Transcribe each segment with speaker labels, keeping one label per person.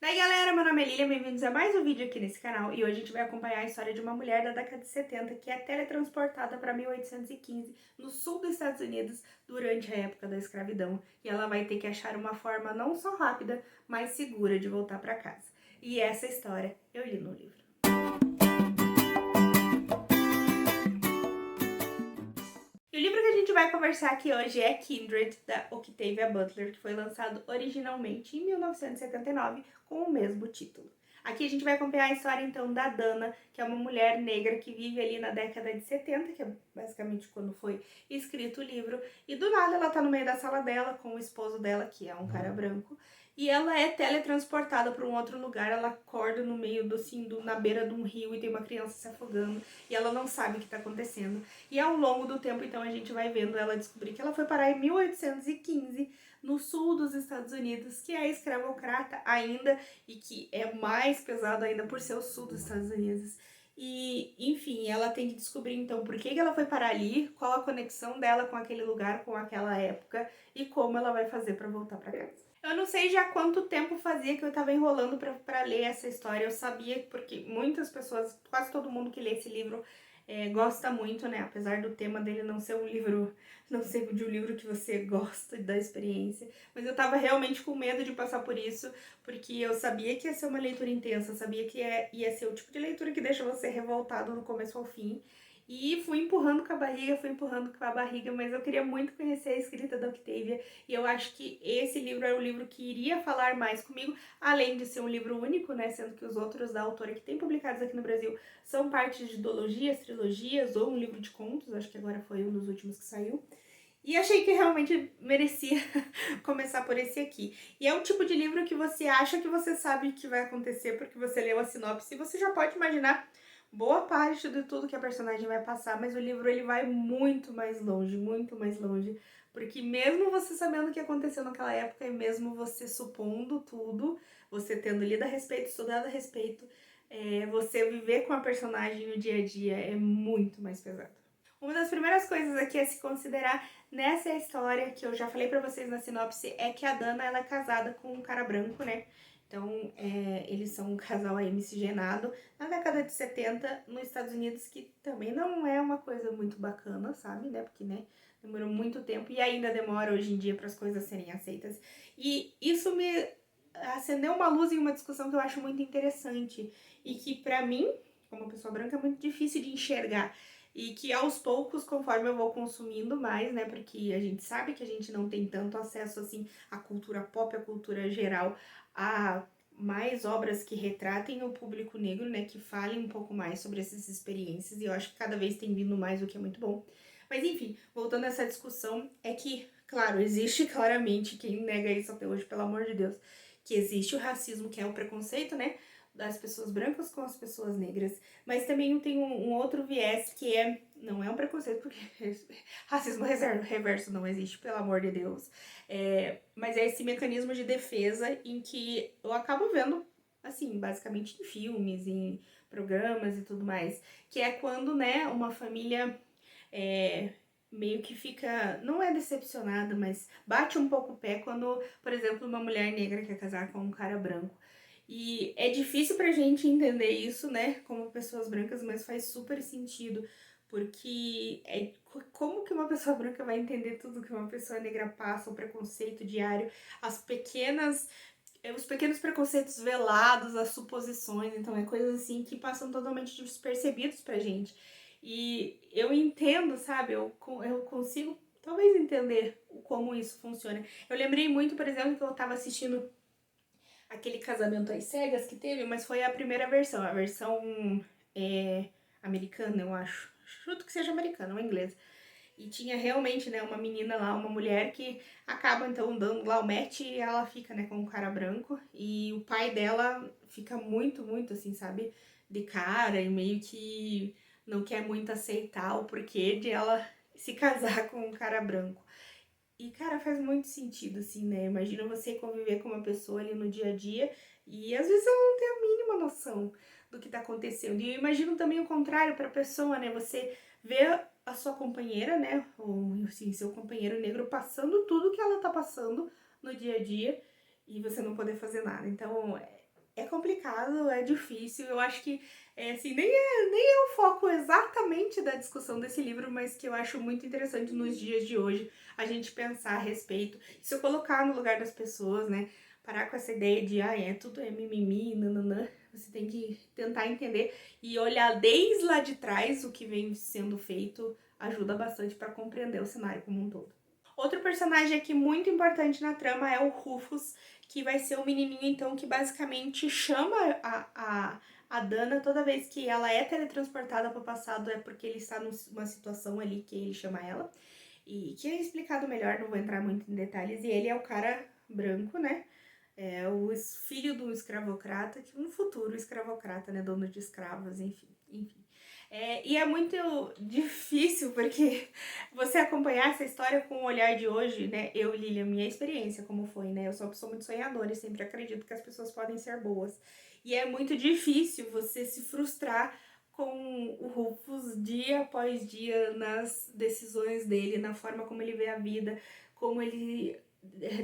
Speaker 1: Daí galera, meu nome é Lilia, bem-vindos a mais um vídeo aqui nesse canal e hoje a gente vai acompanhar a história de uma mulher da década de 70 que é teletransportada para 1815 no sul dos Estados Unidos durante a época da escravidão e ela vai ter que achar uma forma não só rápida, mas segura de voltar para casa. E essa história eu li no livro. E o livro que a gente vai conversar aqui hoje é Kindred, da Octavia Butler, que foi lançado originalmente em 1979 com o mesmo título. Aqui a gente vai acompanhar a história então da Dana, que é uma mulher negra que vive ali na década de 70, que é basicamente quando foi escrito o livro, e do nada ela tá no meio da sala dela com o esposo dela, que é um cara branco, e ela é teletransportada para um outro lugar. Ela acorda no meio na beira de um rio e tem uma criança se afogando e ela não sabe o que está acontecendo. E ao longo do tempo, então, a gente vai vendo ela descobrir que ela foi parar em 1815, no sul dos Estados Unidos, que é escravocrata ainda e que é mais pesado ainda por ser o sul dos Estados Unidos. E, enfim, ela tem que descobrir então por que ela foi parar ali, qual a conexão dela com aquele lugar, com aquela época e como ela vai fazer para voltar para casa. Eu não sei já quanto tempo fazia que eu tava enrolando pra ler essa história. Eu sabia, porque muitas pessoas, quase todo mundo que lê esse livro gosta muito, né? Apesar do tema dele não ser um livro, não ser de um livro que você gosta da experiência. Mas eu tava realmente com medo de passar por isso, porque eu sabia que ia ser uma leitura intensa, sabia que ia ser o tipo de leitura que deixa você revoltado do começo ao fim. E fui empurrando com a barriga, mas eu queria muito conhecer a escrita da Octavia. E eu acho que esse livro era o livro que iria falar mais comigo, além de ser um livro único, né? Sendo que os outros da autora que tem publicados aqui no Brasil são partes de duologias, trilogias ou um livro de contos, acho que agora foi um dos últimos que saiu. E achei que realmente merecia começar por esse aqui. E é um tipo de livro que você acha que você sabe o que vai acontecer porque você leu a sinopse e você já pode imaginar boa parte de tudo que a personagem vai passar, mas o livro ele vai muito mais longe, porque mesmo você sabendo o que aconteceu naquela época e mesmo você supondo tudo, você tendo lido a respeito, estudado a respeito, você viver com a personagem no dia a dia é muito mais pesado. Uma das primeiras coisas aqui a se considerar nessa história, que eu já falei pra vocês na sinopse, é que a Dana ela é casada com um cara branco, né? Então, eles são um casal aí miscigenado na década de 70 nos Estados Unidos, que também não é uma coisa muito bacana, sabe, né? Porque, né, demorou muito tempo e ainda demora hoje em dia para as coisas serem aceitas. E isso me acendeu uma luz em uma discussão que eu acho muito interessante e que, pra mim, como pessoa branca, é muito difícil de enxergar. E que aos poucos, conforme eu vou consumindo mais, né, porque a gente sabe que a gente não tem tanto acesso, assim, à cultura pop, à cultura geral, a mais obras que retratem o público negro, né, que falem um pouco mais sobre essas experiências, e eu acho que cada vez tem vindo mais, o que é muito bom. Mas enfim, voltando a essa discussão, é que, claro, existe claramente, quem nega isso até hoje, pelo amor de Deus, que existe o racismo, que é o preconceito, né, das pessoas brancas com as pessoas negras, mas também tem um outro viés que não é um preconceito, porque racismo reverso não existe, pelo amor de Deus, mas é esse mecanismo de defesa em que eu acabo vendo, assim, basicamente em filmes, em programas e tudo mais, que é quando, né, uma família meio que fica, não é decepcionada, mas bate um pouco o pé quando, por exemplo, uma mulher negra quer casar com um cara branco. E é difícil pra gente entender isso, né, como pessoas brancas, mas faz super sentido, porque como que uma pessoa branca vai entender tudo que uma pessoa negra passa, o preconceito diário, os pequenos preconceitos velados, as suposições, então é coisas assim que passam totalmente despercebidos pra gente. E eu entendo, sabe, eu consigo talvez entender como isso funciona. Eu lembrei muito, por exemplo, que eu tava assistindo aquele Casamento às Cegas que teve, mas foi a primeira versão, a versão americana, eu acho. Chuto que seja americana, ou inglesa. E tinha realmente, né, uma menina lá, uma mulher que acaba então dando lá o match e ela fica, né, com um cara branco. E o pai dela fica muito assim, sabe, de cara e meio que não quer muito aceitar o porquê de ela se casar com um cara branco. E, cara, faz muito sentido, assim, né? Imagina você conviver com uma pessoa ali no dia a dia e às vezes ela não tem a mínima noção do que tá acontecendo. E eu imagino também o contrário pra pessoa, né? Você vê a sua companheira, né? Ou, assim, seu companheiro negro passando tudo que ela tá passando no dia a dia e você não poder fazer nada. Então, é complicado, é difícil, eu acho que, assim, nem é o foco exatamente da discussão desse livro, mas que eu acho muito interessante nos dias de hoje, a gente pensar a respeito, se eu colocar no lugar das pessoas, né, parar com essa ideia de, tudo é mimimi, nananã, você tem que tentar entender e olhar desde lá de trás o que vem sendo feito, ajuda bastante para compreender o cenário como um todo. Outro personagem aqui muito importante na trama é o Rufus, que vai ser o menininho, então, que basicamente chama a Dana toda vez que ela é teletransportada para o passado, é porque ele está numa situação ali que ele chama ela. E que é explicado melhor, não vou entrar muito em detalhes. E ele é o cara branco, né? É o filho do escravocrata, que no futuro escravocrata, né? Dono de escravos, enfim. E é muito difícil porque você acompanhar essa história com o olhar de hoje, né? Eu, Lilian, minha experiência como foi, né? Eu sou uma pessoa muito sonhadora e sempre acredito que as pessoas podem ser boas. E é muito difícil você se frustrar com o Rufus dia após dia nas decisões dele, na forma como ele vê a vida, como ele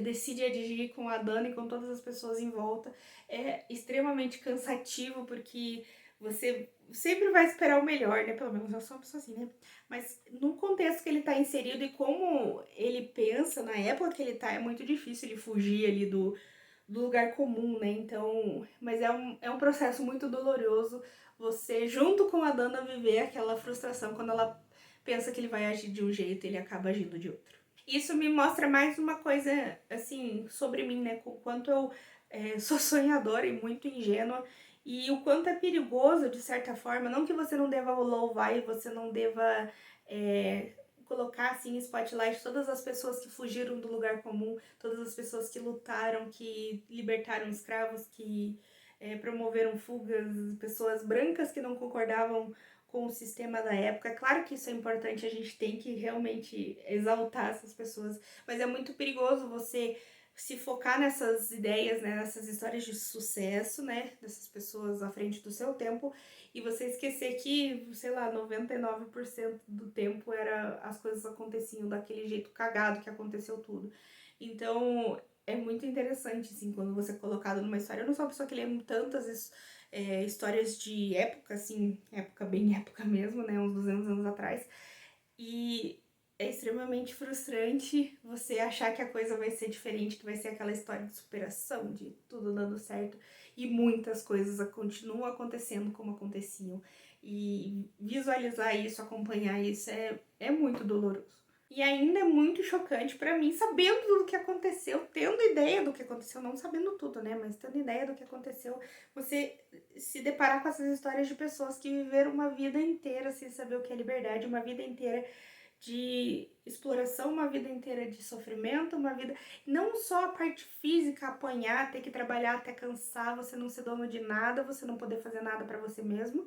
Speaker 1: decide agir com a Dana e com todas as pessoas em volta. É extremamente cansativo porque você sempre vai esperar o melhor, né? Pelo menos eu sou uma pessoa assim, né? Mas no contexto que ele tá inserido e como ele pensa na época que ele tá, é muito difícil ele fugir ali do lugar comum, né? Então, mas é um processo muito doloroso você, junto com a Dana, viver aquela frustração quando ela pensa que ele vai agir de um jeito e ele acaba agindo de outro. Isso me mostra mais uma coisa, assim, sobre mim, né? O quanto eu sou sonhadora e muito ingênua e o quanto é perigoso, de certa forma. Não que você não deva louvar e você não deva colocar, assim, em spotlight todas as pessoas que fugiram do lugar comum, todas as pessoas que lutaram, que libertaram escravos, que promoveram fugas, pessoas brancas que não concordavam com o sistema da época. É claro que isso é importante, a gente tem que realmente exaltar essas pessoas, mas é muito perigoso você se focar nessas ideias, né, nessas histórias de sucesso, né, dessas pessoas à frente do seu tempo, e você esquecer que, sei lá, 99% do tempo as coisas aconteciam daquele jeito cagado que aconteceu tudo. Então, é muito interessante, assim, quando você é colocado numa história. Eu não sou uma pessoa que lê tantas histórias de época, assim, época bem época mesmo, né, uns 200 anos atrás, e é extremamente frustrante você achar que a coisa vai ser diferente, que vai ser aquela história de superação, de tudo dando certo, e muitas coisas continuam acontecendo como aconteciam. E visualizar isso, acompanhar isso é muito doloroso. E ainda é muito chocante pra mim, sabendo do que aconteceu, tendo ideia do que aconteceu, não sabendo tudo, né? Mas tendo ideia do que aconteceu, você se deparar com essas histórias de pessoas que viveram uma vida inteira sem saber o que é liberdade, uma vida inteira de exploração, uma vida inteira de sofrimento, uma vida. Não só a parte física, apanhar, ter que trabalhar até cansar, você não ser dono de nada, você não poder fazer nada pra você mesmo,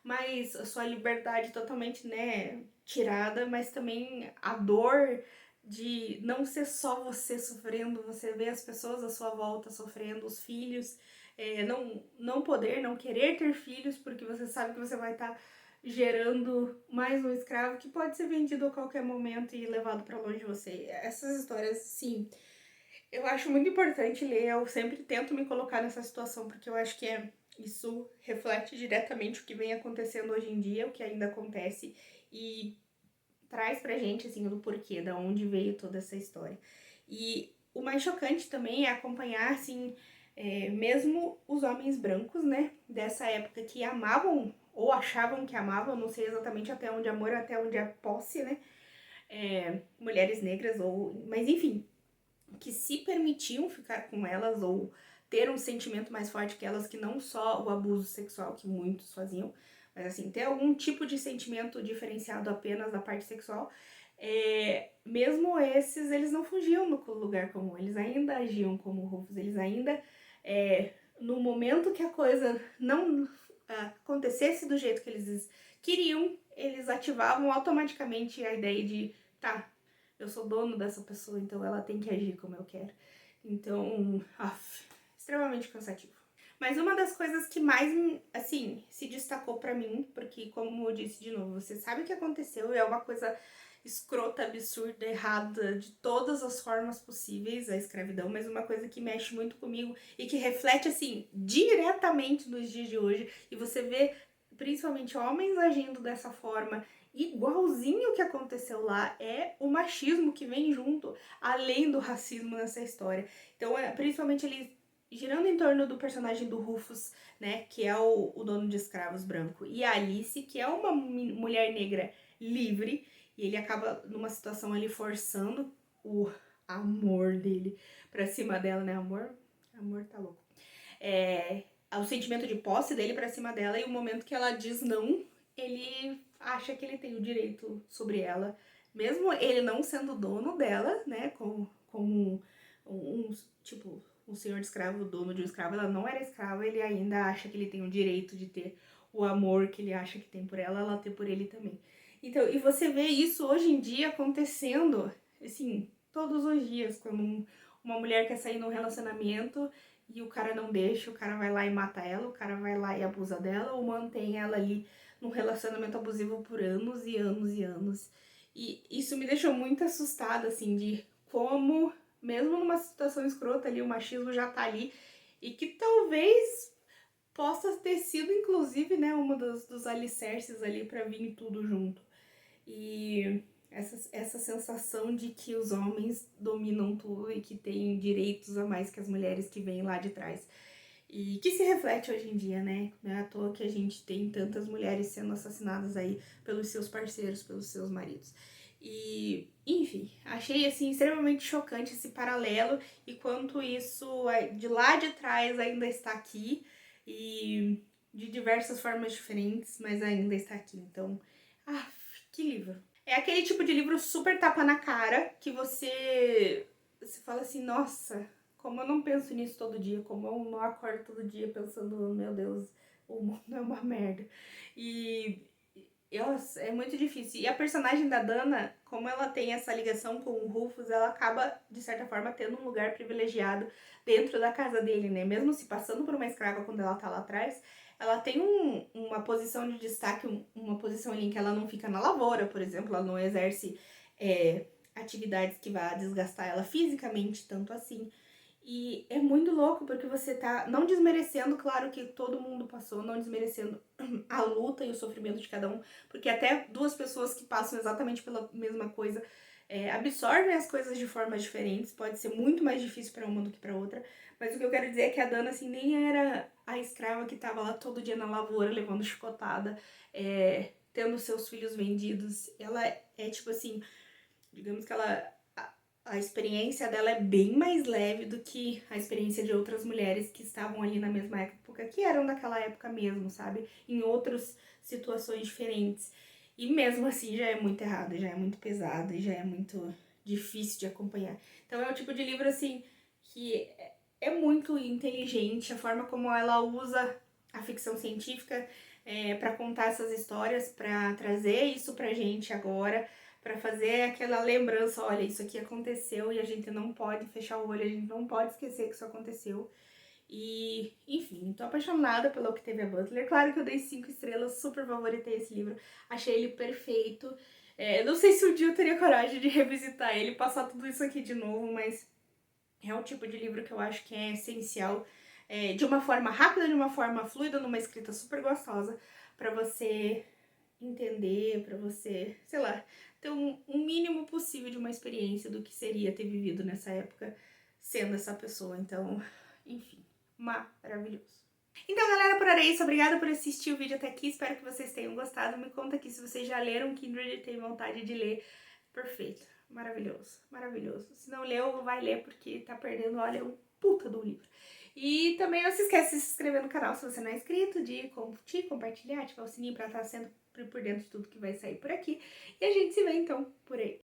Speaker 1: mas a sua liberdade totalmente, né, tirada, mas também a dor de não ser só você sofrendo, você vê as pessoas à sua volta sofrendo, os filhos, não poder, não querer ter filhos, porque você sabe que você vai estar gerando mais um escravo que pode ser vendido a qualquer momento e levado para longe de você. Essas histórias, sim, eu acho muito importante ler, eu sempre tento me colocar nessa situação, porque eu acho que isso reflete diretamente o que vem acontecendo hoje em dia, o que ainda acontece, e traz pra gente, assim, o porquê, da onde veio toda essa história. E o mais chocante também é acompanhar, assim, mesmo os homens brancos, né, dessa época que amavam, ou achavam que amavam, não sei exatamente até onde é amor, até onde é posse, né, mulheres negras, mas enfim, que se permitiam ficar com elas ou ter um sentimento mais forte que elas, que não só o abuso sexual, que muitos faziam, mas assim, ter algum tipo de sentimento diferenciado apenas da parte sexual, mesmo esses, eles não fugiam do lugar comum, eles ainda agiam como Rufus, eles ainda, no momento que a coisa não acontecesse do jeito que eles queriam, eles ativavam automaticamente a ideia de, tá, eu sou dono dessa pessoa, então ela tem que agir como eu quero. Então, extremamente cansativo. Mas uma das coisas que mais, assim, se destacou pra mim, porque como eu disse de novo, você sabe o que aconteceu, é uma coisa escrota, absurda, errada, de todas as formas possíveis a escravidão, mas uma coisa que mexe muito comigo e que reflete, assim, diretamente nos dias de hoje, e você vê principalmente homens agindo dessa forma, igualzinho o que aconteceu lá, é o machismo que vem junto, além do racismo nessa história. Então, principalmente ele girando em torno do personagem do Rufus, né, que é o dono de escravos branco, e a Alice, que é uma mulher negra livre, e ele acaba numa situação ali forçando o amor dele pra cima dela, né, amor tá louco, o sentimento de posse dele pra cima dela, e o momento que ela diz não, ele acha que ele tem o direito sobre ela, mesmo ele não sendo dono dela, né, como tipo, um senhor de escravo, dono de um escravo, ela não era escrava, ele ainda acha que ele tem o direito de ter o amor que ele acha que tem por ela ter por ele também. Então, e você vê isso hoje em dia acontecendo, assim, todos os dias, quando uma mulher quer sair num relacionamento e o cara não deixa, o cara vai lá e mata ela, o cara vai lá e abusa dela, ou mantém ela ali num relacionamento abusivo por anos e anos e anos. E isso me deixou muito assustada, assim, de como, mesmo numa situação escrota ali, o machismo já tá ali, e que talvez possa ter sido, inclusive, né, uma dos alicerces ali pra vir tudo junto. E essa sensação de que os homens dominam tudo e que têm direitos a mais que as mulheres que vêm lá de trás. E que se reflete hoje em dia, né? Não é à toa que a gente tem tantas mulheres sendo assassinadas aí pelos seus parceiros, pelos seus maridos. E, enfim, achei assim extremamente chocante esse paralelo e quanto isso de lá de trás ainda está aqui e de diversas formas diferentes, mas ainda está aqui. Então, que livro. É aquele tipo de livro super tapa na cara que você fala assim, nossa, como eu não penso nisso todo dia, como eu não acordo todo dia pensando, meu Deus, o mundo é uma merda. E nossa, é muito difícil. E a personagem da Dana, como ela tem essa ligação com o Rufus, ela acaba, de certa forma, tendo um lugar privilegiado dentro da casa dele, né? Mesmo se passando por uma escrava quando ela tá lá atrás, ela tem uma posição de destaque, uma posição ali em que ela não fica na lavoura, por exemplo, ela não exerce atividades que vá desgastar ela fisicamente, tanto assim. E é muito louco porque você tá não desmerecendo, claro que todo mundo passou, não desmerecendo a luta e o sofrimento de cada um, porque até duas pessoas que passam exatamente pela mesma coisa absorvem as coisas de formas diferentes, pode ser muito mais difícil para uma do que para outra, mas o que eu quero dizer é que a Dana, assim, nem era a escrava que tava lá todo dia na lavoura, levando chicotada, tendo seus filhos vendidos, ela é tipo assim, digamos que a experiência dela é bem mais leve do que a experiência de outras mulheres que estavam ali na mesma época, que eram daquela época mesmo, sabe? Em outras situações diferentes. E mesmo assim já é muito errado, já é muito pesado e já é muito difícil de acompanhar. Então é o tipo de livro, assim, que é muito inteligente, a forma como ela usa a ficção científica para contar essas histórias, para trazer isso pra gente agora, para fazer aquela lembrança, olha, isso aqui aconteceu e a gente não pode fechar o olho, a gente não pode esquecer que isso aconteceu. E, enfim, tô apaixonada pelo Octavia Butler. Claro que eu dei 5 estrelas, super favoritei esse livro, achei ele perfeito. Não sei se um dia eu teria coragem de revisitar ele, passar tudo isso aqui de novo, mas é um tipo de livro que eu acho que é essencial, de uma forma rápida, de uma forma fluida, numa escrita super gostosa, para você entender, para você, sei lá, ter um mínimo possível de uma experiência do que seria ter vivido nessa época sendo essa pessoa. Então, enfim, maravilhoso. Então, galera, por era isso. Obrigada por assistir o vídeo até aqui. Espero que vocês tenham gostado. Me conta aqui se vocês já leram Kindred e têm vontade de ler. Perfeito. Maravilhoso. Maravilhoso. Se não leu, vai ler porque tá perdendo, olha, um puta do livro. E também não se esquece de se inscrever no canal se você não é inscrito, de curtir, compartilhar, ativar o sininho pra estar sempre por dentro de tudo que vai sair por aqui. E a gente se vê então por aí.